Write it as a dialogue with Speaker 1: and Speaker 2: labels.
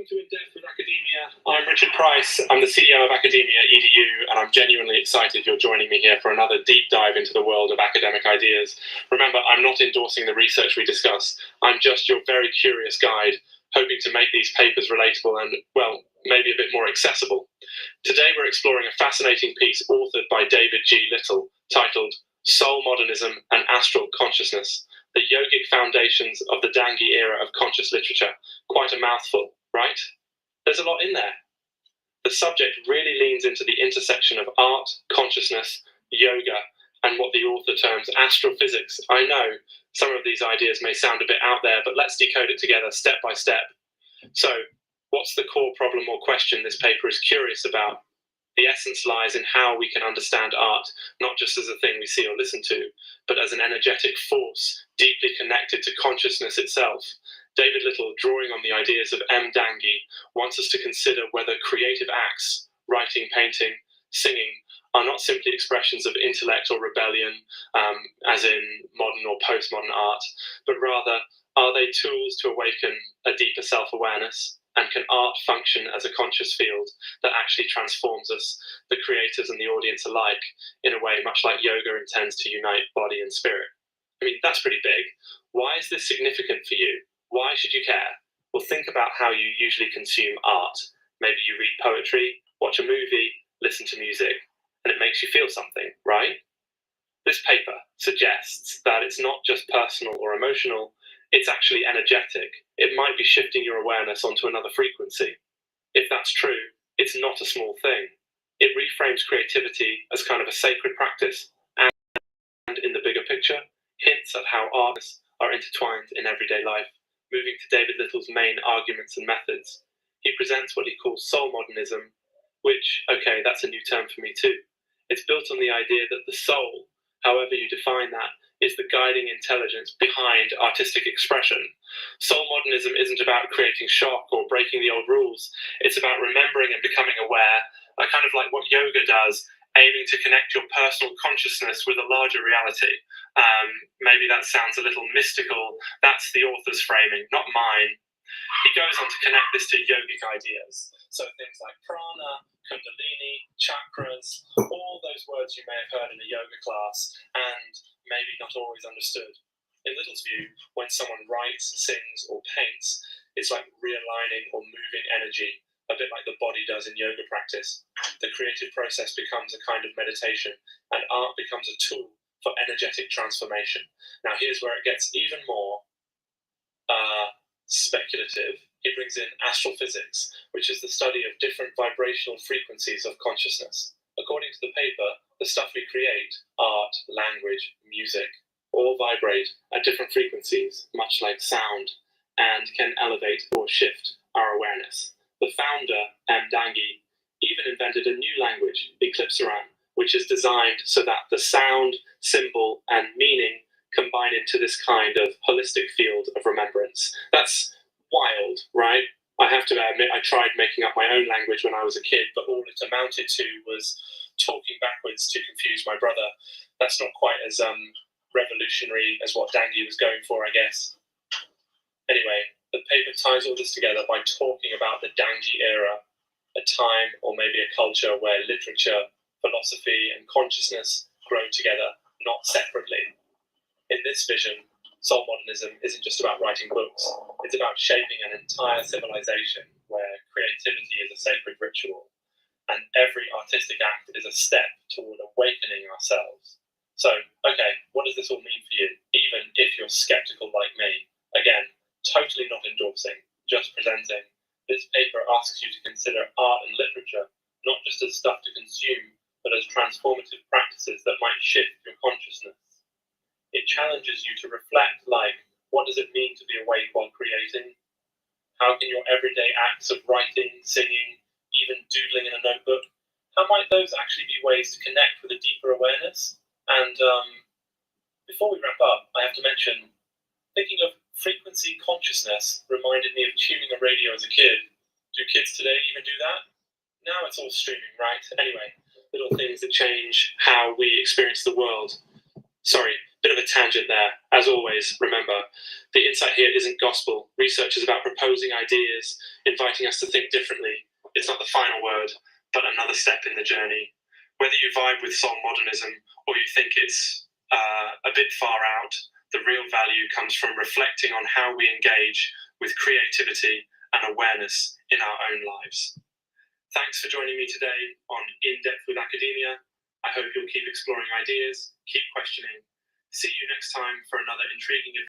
Speaker 1: Welcome to In Depth with Academia. I'm Richard Price. I'm the CEO of Academia EDU, and I'm genuinely excited you're joining me here for another deep dive into the world of academic ideas. Remember, I'm not endorsing the research we discuss. I'm just your very curious guide, hoping to make these papers relatable and, well, maybe a bit more accessible. Today we're exploring a fascinating piece authored by David G. Little, titled Soul Modernism and Astral Consciousness, the Yogic Foundations of the Dangi Era of Conscious Literature. Quite a mouthful, right? There's a lot in there. The subject really leans into the intersection of art, consciousness, yoga, and what the author terms astrophysics. I know some of these ideas may sound a bit out there, but let's decode it together step by step. So, what's the core problem or question this paper is curious about? The essence lies in how we can understand art, not just as a thing we see or listen to, but as an energetic force deeply connected to consciousness itself. David Little, drawing on the ideas of M. Dangi, wants us to consider whether creative acts, writing, painting, singing, are not simply expressions of intellect or rebellion, as in modern or postmodern art, but rather, are they tools to awaken a deeper self-awareness? And can art function as a conscious field that actually transforms us, the creators and the audience alike, in a way much like yoga intends to unite body and spirit? I mean, that's pretty big. Why is this significant for you? Why should you care? Well, think about how you usually consume art. Maybe you read poetry, watch a movie, listen to music, and it makes you feel something, right? This paper suggests that it's not just personal or emotional, it's actually energetic. It might be shifting your awareness onto another frequency. If that's true, it's not a small thing. It reframes creativity as kind of a sacred practice, and in the bigger picture, hints at how artists are intertwined in everyday life. Moving to David Little's main arguments and methods, he presents what he calls soul modernism, which, okay, that's a new term for me too. It's built on the idea that the soul, however you define that, is the guiding intelligence behind artistic expression. Soul modernism isn't about creating shock or breaking the old rules. It's about remembering and becoming aware, kind of like what yoga does, aiming to connect your personal consciousness with a larger reality. Maybe that sounds a little mystical. That's the author's framing, not mine. He goes on to connect this to yogic ideas. So things like prana, kundalini, chakras, all those words you may have heard in a yoga class and maybe not always understood. In Little's view, when someone writes, sings, or paints, it's like realigning or moving energy, a bit like the body does in yoga practice. The creative process becomes a kind of meditation, and art becomes a tool for energetic transformation. Now here's where it gets even more speculative. He brings in astrophysics, which is the study of different vibrational frequencies of consciousness. According to the paper, the stuff we create, art, language, music, all vibrate at different frequencies, much like sound, and can elevate or shift our awareness. The founder, M. Dangi, even invented a new language, Eclipseran, which is designed so that the sound, symbol, and meaning combine into this kind of holistic field of remembrance. That's wild, right? I have to admit, I tried making up my own language when I was a kid, but all it amounted to was talking backwards to confuse my brother. That's not quite as revolutionary as what Dangi was going for, I guess. Anyway, the paper ties all this together by talking about the Dangi era, a time or maybe a culture where literature, philosophy, and consciousness grow together, not separately. In this vision, soul modernism isn't just about writing books, it's about shaping an entire civilization where creativity is a sacred ritual, and every artistic act is a step toward awakening ourselves. So, okay, what does this all mean for you, even if you're skeptical like me? Again, totally not endorsing, just presenting. This paper asks you to consider art and literature not just as stuff to consume, but as transformative practices that might shift your consciousness. It challenges you to reflect, like, what does it mean to be awake while creating? How can your everyday acts of writing, singing, even doodling in a notebook, how might those actually be ways to connect with a deeper awareness? And before we wrap up, I have to mention, thinking of frequency consciousness reminded me of tuning a radio as a kid. Do kids today even do that? Now it's all streaming, right? Anyway, little things that change how we experience the world. Sorry, Bit of a tangent there. As always, remember, the insight here isn't gospel. Research is about proposing ideas, inviting us to think differently. It's not the final word, but another step in the journey. Whether you vibe with song modernism or you think it's a bit far out, the real value comes from reflecting on how we engage with creativity and awareness in our own lives. Thanks for joining me today on In Depth with Academia. I hope you'll keep exploring ideas, keep questioning. See you next time for another intriguing